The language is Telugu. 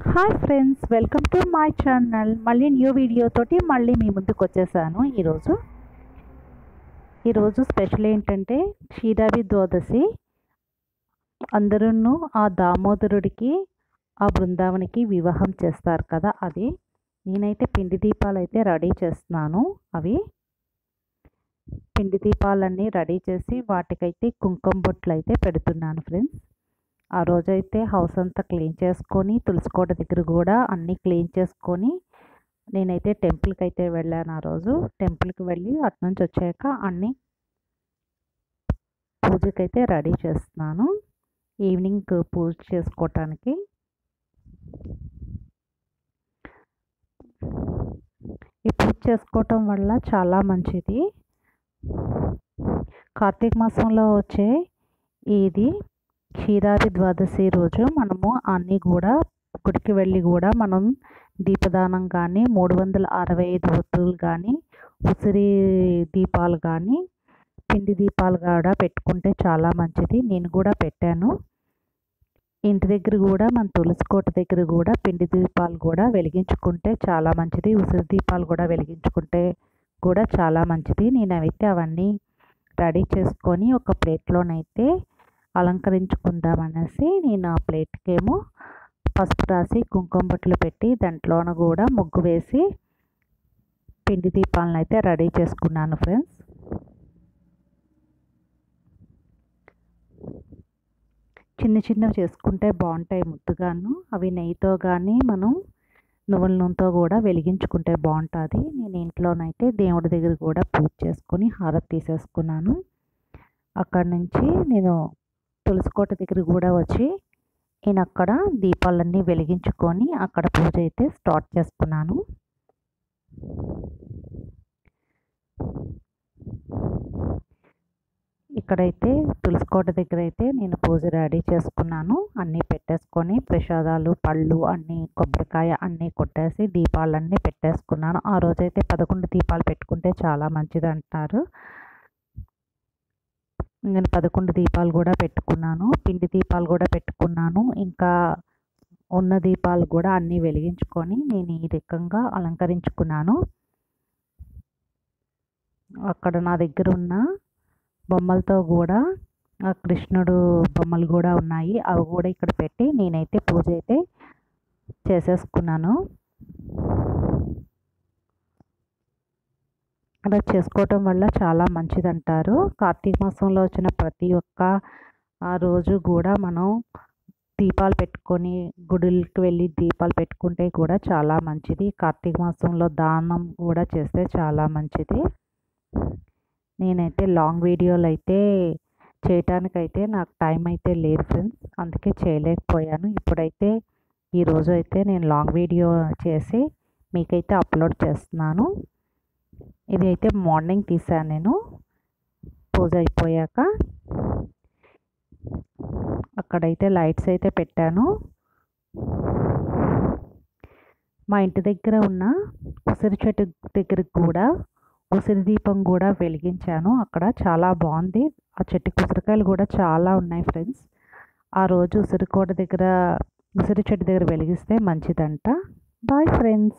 Hi friends, welcome to my channel. మళ్ళీ న్యూ వీడియో తోటి మళ్ళీ మీ ముందుకు వచ్చేసాను. ఈరోజు స్పెషల్ ఏంటంటే క్షీరాబ్ది ద్వాదశి. అందరూ ఆ దామోదరుడికి ఆ బృందావనికి వివాహం చేస్తారు కదా, అది నేనైతే పిండి దీపాలు అయితే రెడీ చేస్తున్నాను. అవి పిండి దీపాలన్నీ రెడీ చేసి వాటికైతే కుంకుమ బొట్లు అయితే పెడుతున్నాను ఫ్రెండ్స్. ఆ రోజైతే హౌస్ అంతా క్లీన్ చేసుకొని తులసికోట దగ్గర కూడా అన్నీ క్లీన్ చేసుకొని నేనైతే టెంపుల్కి అయితే వెళ్ళాను. ఆ రోజు టెంపుల్కి వెళ్ళి అటు నుంచి వచ్చాక అన్నీ పూజకైతే రెడీ చేస్తున్నాను. ఈవినింగ్ పూజ చేసుకోవటానికి ఈ పూజ చేసుకోవటం వల్ల చాలా మంచిది. కార్తీక మాసంలో వచ్చే ఇది క్షీరాబ్ది ద్వాదశి రోజు మనము అన్నీ కూడా గుడికి వెళ్ళి కూడా మనం దీపదానం కానీ 365 ఒత్తులు కానీ ఉసిరి దీపాలు కానీ పిండి దీపాలు కూడా పెట్టుకుంటే చాలా మంచిది. నేను కూడా పెట్టాను. ఇంటి దగ్గర కూడా మన తులసికోట దగ్గర కూడా పిండి దీపాలు కూడా వెలిగించుకుంటే చాలా మంచిది. ఉసిరి దీపాలు కూడా వెలిగించుకుంటే కూడా చాలా మంచిది. నేనైతే అవన్నీ రెడీ చేసుకొని ఒక ప్లేట్లోనైతే అలంకరించుకుందామనేసి నేను ఆ ప్లేట్కేమో పసుపు రాసి కుంకుమ బొట్లు పెట్టి దాంట్లోన కూడా ముగ్గు వేసి పిండి దీపాలను అయితే రెడీ చేసుకున్నాను ఫ్రెండ్స్. చిన్నవి చేసుకుంటే బాగుంటాయి ముద్దుగాను. అవి నెయ్యితో కానీ మనం నువ్వుల నూనెతో కూడా వెలిగించుకుంటే బాగుంటుంది. నేను ఇంట్లోనైతే దేవుడి దగ్గర కూడా పూజ చేసుకొని హారతి తీసేసుకున్నాను. అక్కడి నుంచి నేను తులసికోట దగ్గర కూడా వచ్చి నేను అక్కడ దీపాలన్నీ వెలిగించుకొని అక్కడ పూజ అయితే స్టార్ట్ చేసుకున్నాను. ఇక్కడైతే తులసికోట దగ్గర అయితే నేను పూజ రెడీ చేసుకున్నాను. అన్నీ పెట్టేసుకొని ప్రసాదాలు పళ్ళు అన్నీ కొబ్బరికాయ అన్నీ కొట్టేసి దీపాలన్నీ పెట్టేసుకున్నాను. ఆ రోజైతే 11 దీపాలు పెట్టుకుంటే చాలా మంచిది అంటారు. నేను 11 దీపాలు కూడా పెట్టుకున్నాను. పిండి దీపాలు కూడా పెట్టుకున్నాను. ఇంకా ఉన్న దీపాలు కూడా అన్నీ వెలిగించుకొని నేను ఈ రకంగా అలంకరించుకున్నాను. అక్కడ నా దగ్గర ఉన్న బొమ్మలతో కూడా కృష్ణుడు బొమ్మలు కూడా ఉన్నాయి. అవి కూడా ఇక్కడ పెట్టి నేనైతే పూజ అయితే చేసేసుకున్నాను. అలా చేసుకోవటం వల్ల చాలా మంచిది అంటారు. కార్తీక మాసంలో వచ్చిన ప్రతి ఒక్క ఆ రోజు కూడా మనం దీపాలు పెట్టుకొని గుడులకి వెళ్ళి దీపాలు పెట్టుకుంటే కూడా చాలా మంచిది. కార్తీక మాసంలో దానం కూడా చేస్తే చాలా మంచిది. నేనైతే లాంగ్ వీడియోలు అయితే చేయటానికైతే నాకు టైం అయితే లేదు ఫ్రెండ్స్, అందుకే చేయలేకపోయాను. ఇప్పుడైతే ఈరోజు అయితే నేను లాంగ్ వీడియో చేసి మీకైతే అప్లోడ్ చేస్తున్నాను. ఇది అయితే మార్నింగ్ తీసాను నేను పూజ అయిపోయాక. అక్కడైతే లైట్స్ అయితే పెట్టాను. మా ఇంటి దగ్గర ఉన్న ఉసిరి చెట్టు దగ్గరికి కూడా ఉసిరి దీపం కూడా వెలిగించాను. అక్కడ చాలా బాగుంది. ఆ చెట్టుకి ఉసిరికాయలు కూడా చాలా ఉన్నాయి ఫ్రెండ్స్. ఆ రోజు ఉసిరి చెట్టు దగ్గర వెలిగిస్తే మంచిదంట. Bye friends.